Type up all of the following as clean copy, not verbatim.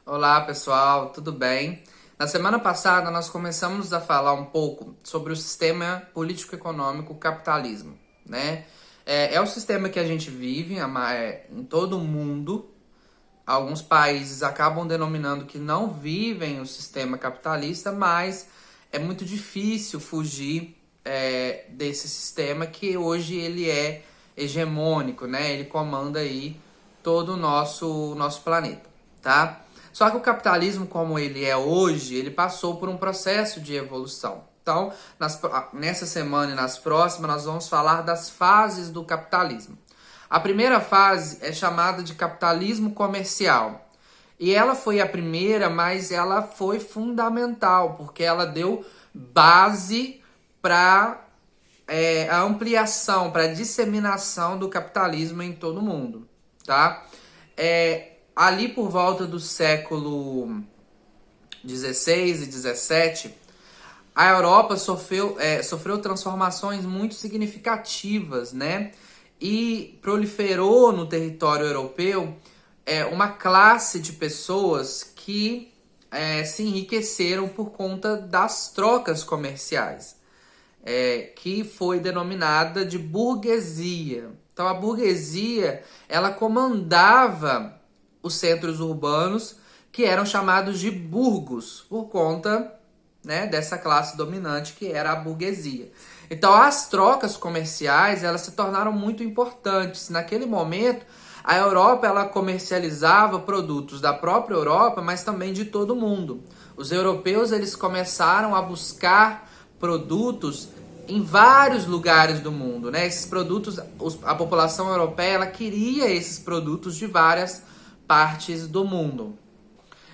Olá, pessoal, tudo bem? Na semana passada, nós começamos a falar um pouco sobre o sistema político-econômico capitalismo, né? É o sistema que a gente vive em todo o mundo. Alguns países acabam denominando que não vivem o sistema capitalista, mas é muito difícil fugir desse sistema que hoje ele é hegemônico, né? Ele comanda aí todo o nosso planeta, tá? Só que o capitalismo como ele é hoje, ele passou por um processo de evolução. Então, nessa semana e nas próximas, nós vamos falar das fases do capitalismo. A primeira fase é chamada de capitalismo comercial. E ela foi a primeira, mas ela foi fundamental, porque ela deu base para a ampliação, para a disseminação do capitalismo em todo o mundo, tá? Ali por volta do século XVI e XVII, a Europa sofreu transformações muito significativas, né? E proliferou no território europeu uma classe de pessoas que se enriqueceram por conta das trocas comerciais, que foi denominada de burguesia. Então a burguesia ela comandava os centros urbanos que eram chamados de burgos por conta, né, dessa classe dominante que era a burguesia. Então as trocas comerciais elas se tornaram muito importantes. Naquele momento a Europa ela comercializava produtos da própria Europa, mas também de todo o mundo. Os europeus eles começaram a buscar produtos em vários lugares do mundo, né? Esses produtos, a população europeia ela queria esses produtos de várias partes do mundo.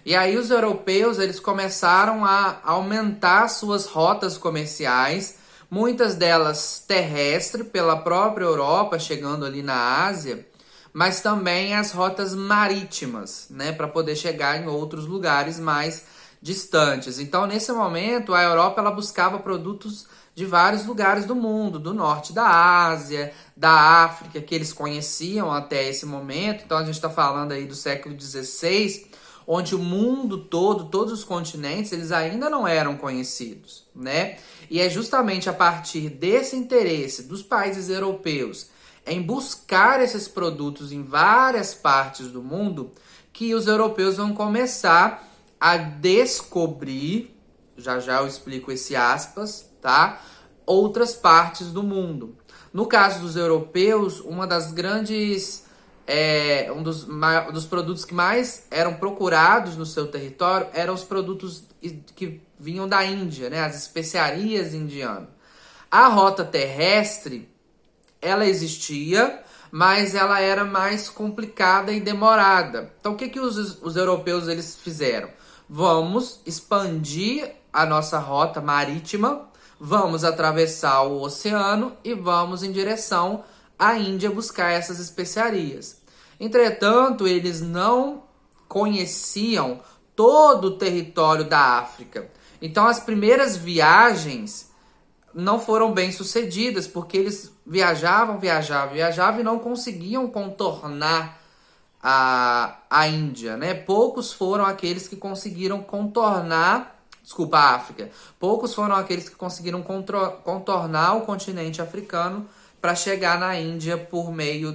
E aí os europeus eles começaram a aumentar suas rotas comerciais, muitas delas terrestre pela própria Europa, chegando ali na Ásia, mas também as rotas marítimas, né, para poder chegar em outros lugares mais distantes. Então, nesse momento, a Europa ela buscava produtos de vários lugares do mundo, do norte da Ásia, da África, que eles conheciam até esse momento. Então, a gente está falando aí do século XVI, onde o mundo todo, todos os continentes, eles ainda não eram conhecidos, né? E é justamente a partir desse interesse dos países europeus em buscar esses produtos em várias partes do mundo que os europeus vão começar a descobrir, já já eu explico esse aspas, tá? Outras partes do mundo. No caso dos europeus, uma das grandes dos produtos que mais eram procurados no seu território eram os produtos que vinham da Índia, né? As especiarias indianas. A rota terrestre, ela existia, mas ela era mais complicada e demorada. Então, o que os europeus eles fizeram? Vamos expandir a nossa rota marítima, vamos atravessar o oceano e vamos em direção à Índia buscar essas especiarias. Entretanto, eles não conheciam todo o território da África. Então, as primeiras viagens não foram bem sucedidas, porque eles viajavam e não conseguiam contornar a Índia, né? Poucos foram aqueles que conseguiram contornar, desculpa, a África. Poucos foram aqueles que conseguiram contornar o continente africano para chegar na Índia por meio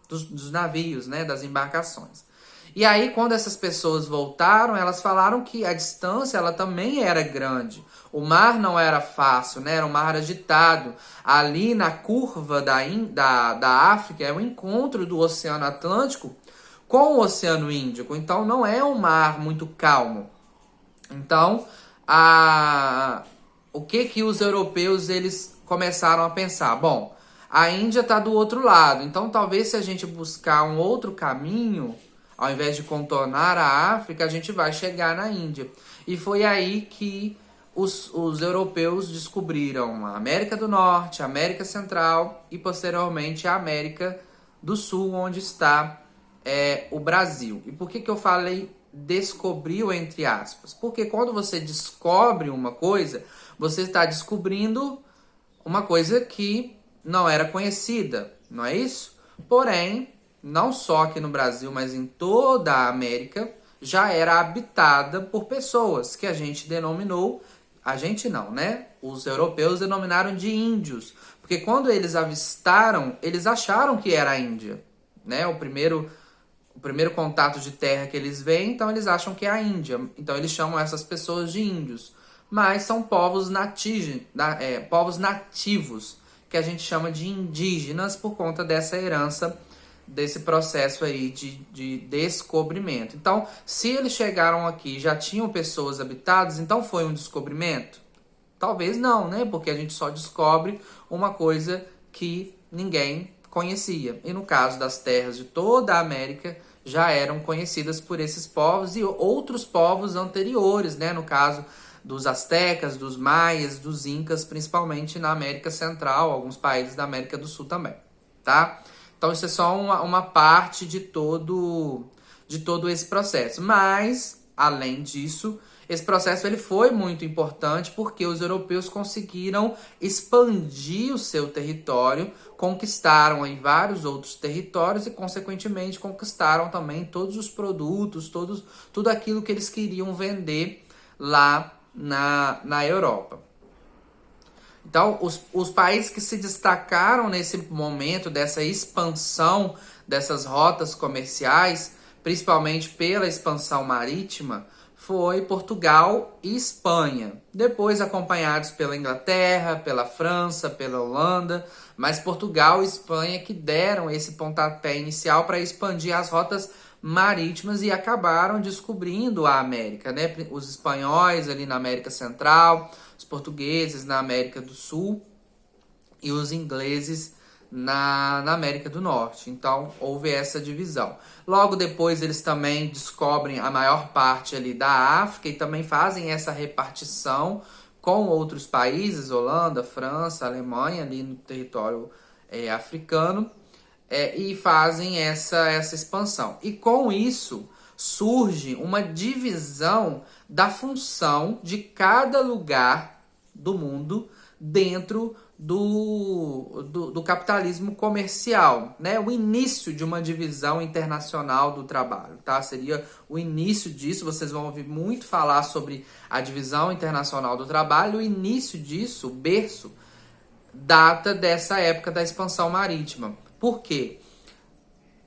dos navios, né? Das embarcações. E aí, quando essas pessoas voltaram, elas falaram que a distância ela também era grande. O mar não era fácil, né? Era um mar agitado. Ali na curva da África é o encontro do Oceano Atlântico com o Oceano Índico. Então, não é um mar muito calmo. Então, o que os europeus eles começaram a pensar? Bom, a Índia está do outro lado. Então, talvez se a gente buscar um outro caminho, ao invés de contornar a África, a gente vai chegar na Índia. E foi aí que os europeus descobriram a América do Norte, a América Central e, posteriormente, a América do Sul, onde está o Brasil. E por que eu falei descobriu, entre aspas? Porque quando você descobre uma coisa, você está descobrindo uma coisa que não era conhecida, não é isso? Porém, não só aqui no Brasil, mas em toda a América, já era habitada por pessoas que a gente denominou, a gente não, né? Os europeus denominaram de índios, porque quando eles avistaram, eles acharam que era a Índia, né? O primeiro contato de terra que eles veem, então eles acham que é a Índia. Então eles chamam essas pessoas de índios. Mas são povos nativos, que a gente chama de indígenas por conta dessa herança, desse processo aí de descobrimento. Então, se eles chegaram aqui e já tinham pessoas habitadas, então foi um descobrimento? Talvez não, né? Porque a gente só descobre uma coisa que ninguém conhecia. E no caso das terras de toda a América, já eram conhecidas por esses povos e outros povos anteriores, né? No caso dos astecas, dos maias, dos incas, principalmente na América Central, alguns países da América do Sul também, tá? Então isso é só uma parte de todo esse processo. Mas, além disso, esse processo ele foi muito importante porque os europeus conseguiram expandir o seu território, conquistaram aí vários outros territórios e, consequentemente, conquistaram também todos os produtos, tudo aquilo que eles queriam vender lá na Europa. Então, os países que se destacaram nesse momento dessa expansão dessas rotas comerciais, principalmente pela expansão marítima, foi Portugal e Espanha. Depois acompanhados pela Inglaterra, pela França, pela Holanda, mas Portugal e Espanha que deram esse pontapé inicial para expandir as rotas marítimas e acabaram descobrindo a América, né? Os espanhóis ali na América Central, os portugueses na América do Sul e os ingleses na América do Norte. Então, houve essa divisão. Logo depois, eles também descobrem a maior parte ali da África e também fazem essa repartição com outros países, Holanda, França, Alemanha, ali no território africano, e fazem essa expansão. E com isso, surge uma divisão da função de cada lugar do mundo dentro do capitalismo comercial, né? O início de uma divisão internacional do trabalho, tá? Seria o início disso, vocês vão ouvir muito falar sobre a divisão internacional do trabalho. O início disso, o berço, data dessa época da expansão marítima. Por quê?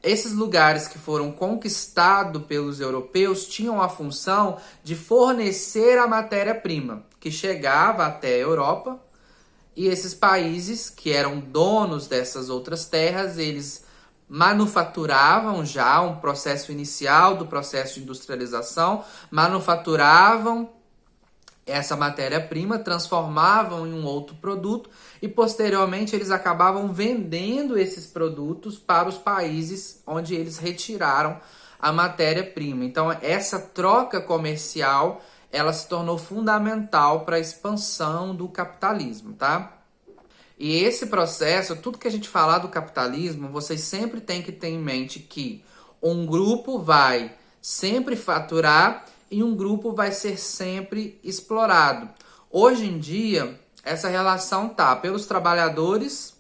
Esses lugares que foram conquistados pelos europeus tinham a função de fornecer a matéria-prima que chegava até a Europa. E esses países que eram donos dessas outras terras, eles manufaturavam já um processo inicial do processo de industrialização, manufaturavam essa matéria-prima, transformavam em um outro produto e posteriormente eles acabavam vendendo esses produtos para os países onde eles retiraram a matéria-prima. Então essa troca comercial ela se tornou fundamental para a expansão do capitalismo, tá? E esse processo, tudo que a gente falar do capitalismo, vocês sempre têm que ter em mente que um grupo vai sempre faturar e um grupo vai ser sempre explorado. Hoje em dia, essa relação tá pelos trabalhadores,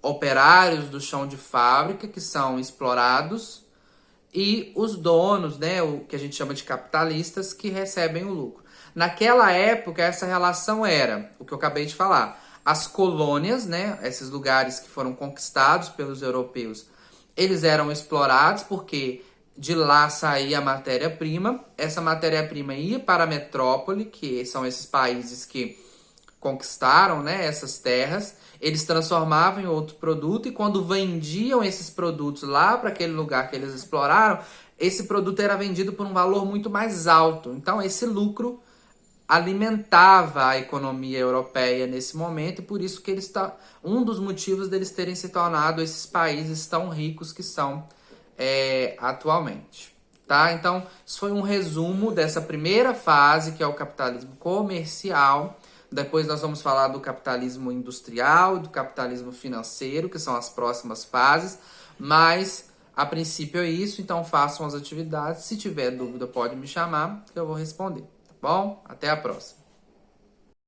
operários do chão de fábrica, que são explorados, e os donos, né, o que a gente chama de capitalistas, que recebem o lucro. Naquela época, essa relação era, o que eu acabei de falar, as colônias, né, esses lugares que foram conquistados pelos europeus, eles eram explorados porque de lá saía a matéria-prima, essa matéria-prima ia para a metrópole, que são esses países que conquistaram, né, essas terras, eles transformavam em outro produto e quando vendiam esses produtos lá para aquele lugar que eles exploraram, esse produto era vendido por um valor muito mais alto. Então esse lucro alimentava a economia europeia nesse momento e por isso que um dos motivos deles terem se tornado esses países tão ricos que são atualmente. Tá? Então isso foi um resumo dessa primeira fase que é o capitalismo comercial. Depois nós vamos falar do capitalismo industrial, do capitalismo financeiro, que são as próximas fases. Mas, a princípio é isso, então façam as atividades. Se tiver dúvida, pode me chamar, que eu vou responder. Tá bom? Até a próxima.